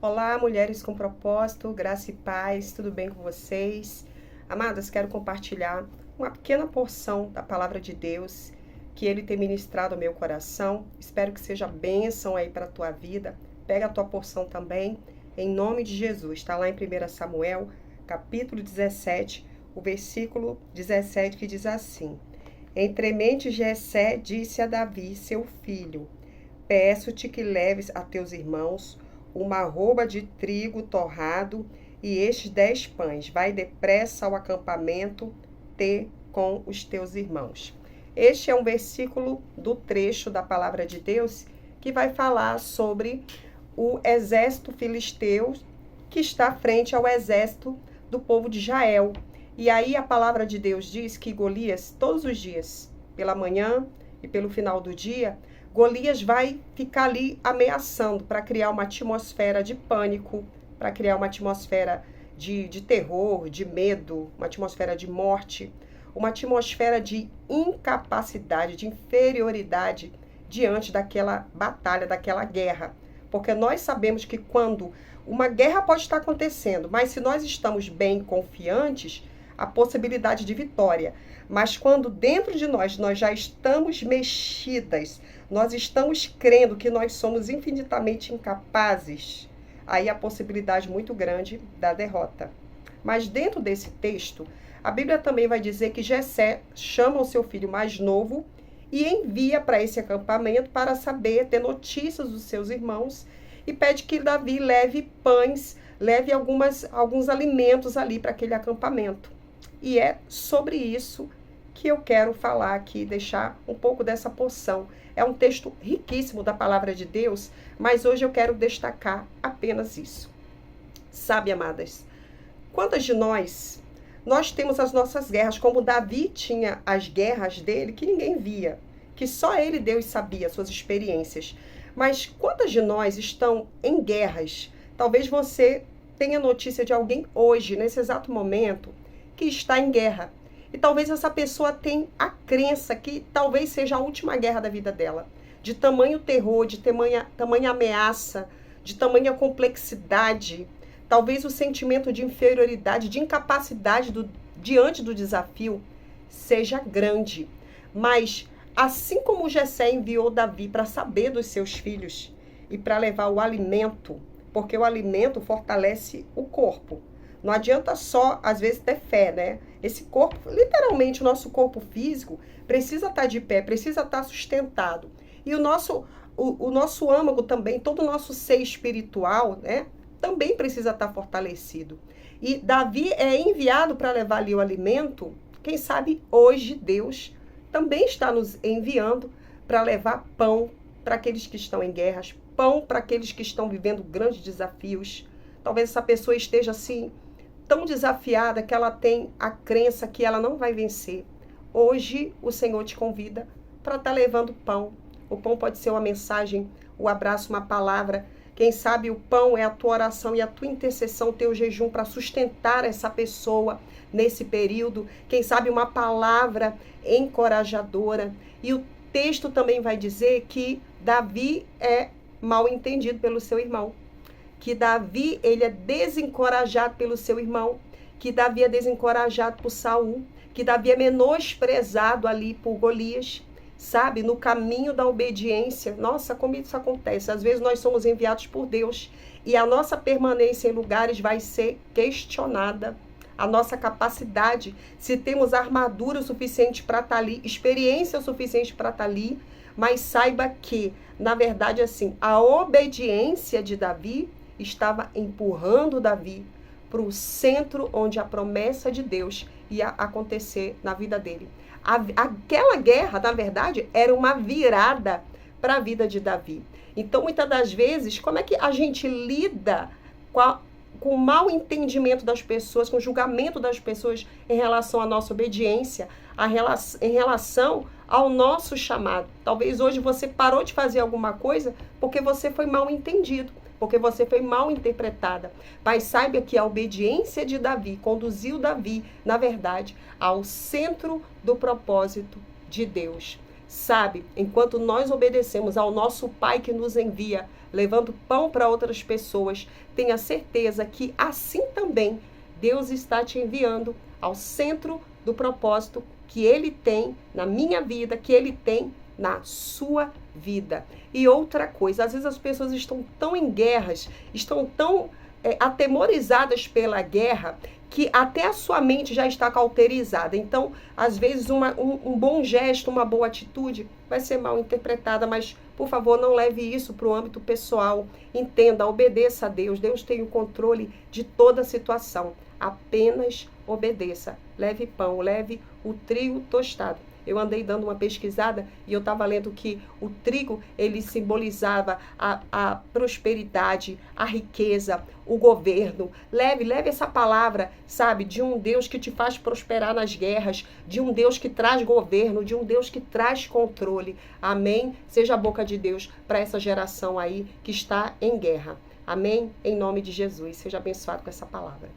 Olá, mulheres com propósito, graça e paz, tudo bem com vocês? Amadas, quero compartilhar uma pequena porção da palavra de Deus que Ele tem ministrado ao meu coração. Espero que seja bênção aí para a tua vida. Pega a tua porção também, em nome de Jesus. Está lá em 1 Samuel, capítulo 17, o versículo 17, que diz assim: Entremente Jessé disse a Davi, seu filho: Peço-te que leves a teus irmãos uma arroba de trigo torrado e estes 10 pães. Vai depressa ao acampamento, com os teus irmãos. Este é um versículo do trecho da palavra de Deus que vai falar sobre o exército filisteu que está frente ao exército do povo de Israel. E aí a palavra de Deus diz que Golias, todos os dias, pela manhã e pelo final do dia, Golias vai ficar ali ameaçando para criar uma atmosfera de pânico, para criar uma atmosfera de terror, de medo, uma atmosfera de morte, uma atmosfera de incapacidade, de inferioridade diante daquela batalha, daquela guerra. Porque nós sabemos que quando uma guerra pode estar acontecendo, mas se nós estamos bem confiantes, a possibilidade de vitória. Mas quando dentro de nós já estamos mexidas, nós estamos crendo que nós somos infinitamente incapazes, aí a possibilidade muito grande da derrota. Mas dentro desse texto, a Bíblia também vai dizer que Jessé chama o seu filho mais novo e envia para esse acampamento para saber, ter notícias dos seus irmãos, e pede que Davi leve pães, leve alguns alimentos ali para aquele acampamento. E é sobre isso que eu quero falar aqui, deixar um pouco dessa porção. É um texto riquíssimo da palavra de Deus, mas hoje eu quero destacar apenas isso. Sabe, amadas, quantas de nós temos as nossas guerras, como Davi tinha as guerras dele que ninguém via, que só ele, Deus, sabia, suas experiências. Mas quantas de nós estão em guerras? Talvez você tenha notícia de alguém hoje, nesse exato momento, que está em guerra. E talvez essa pessoa tenha a crença que talvez seja a última guerra da vida dela. De tamanho terror, de tamanha ameaça, de tamanha complexidade. Talvez o sentimento de inferioridade, de incapacidade diante do desafio seja grande. Mas, assim como Jessé enviou Davi para saber dos seus filhos e para levar o alimento, porque o alimento fortalece o corpo. Não adianta só, às vezes, ter fé, né? Esse corpo, literalmente, o nosso corpo físico precisa estar de pé, precisa estar sustentado. E o nosso âmago também, todo o nosso ser espiritual, né? Também precisa estar fortalecido. E Davi é enviado para levar ali o alimento. Quem sabe hoje Deus também está nos enviando para levar pão para aqueles que estão em guerras, pão para aqueles que estão vivendo grandes desafios. Talvez essa pessoa esteja assim, tão desafiada que ela tem a crença que ela não vai vencer. Hoje o Senhor te convida para estar levando pão. O pão pode ser uma mensagem, o abraço, uma palavra. Quem sabe o pão é a tua oração e a tua intercessão, o teu jejum para sustentar essa pessoa nesse período. Quem sabe uma palavra encorajadora. E o texto também vai dizer que Davi é mal entendido pelo seu irmão. Que Davi, ele é desencorajado pelo seu irmão, que Davi é desencorajado por Saul, que Davi é menosprezado ali por Golias, sabe? No caminho da obediência. Nossa, como isso acontece? Às vezes nós somos enviados por Deus e a nossa permanência em lugares vai ser questionada. A nossa capacidade, se temos armadura o suficiente para estar ali, experiência o suficiente para estar ali, mas saiba que, na verdade, assim, a obediência de Davi estava empurrando Davi para o centro onde a promessa de Deus ia acontecer na vida dele. Aquela guerra, na verdade, era uma virada para a vida de Davi. Então, muitas das vezes, como é que a gente lida com o mau entendimento das pessoas, com o julgamento das pessoas em relação à nossa obediência, em relação ao nosso chamado? Talvez hoje você parou de fazer alguma coisa porque você foi mal entendido, porque você foi mal interpretada. Mas saiba que a obediência de Davi conduziu Davi, na verdade, ao centro do propósito de Deus. sabe, enquanto nós obedecemos ao nosso Pai que nos envia, levando pão para outras pessoas, tenha certeza que assim também Deus está te enviando ao centro do propósito que Ele tem na minha vida, que Ele tem na sua vida. E outra coisa, às vezes as pessoas estão tão em guerras, estão tão atemorizadas pela guerra, que até a sua mente já está cauterizada. Então, às vezes, um bom gesto, uma boa atitude vai ser mal interpretada, mas, por favor, não leve isso para o âmbito pessoal. Entenda, obedeça a Deus. Deus tem o controle de toda a situação. Apenas obedeça. Leve pão, leve o trigo tostado. Eu andei dando uma pesquisada e eu estava lendo que o trigo, ele simbolizava a prosperidade, a riqueza, o governo. Leve essa palavra, sabe, de um Deus que te faz prosperar nas guerras, de um Deus que traz governo, de um Deus que traz controle. Amém? Seja a boca de Deus para essa geração aí que está em guerra. Amém? Em nome de Jesus. Seja abençoado com essa palavra.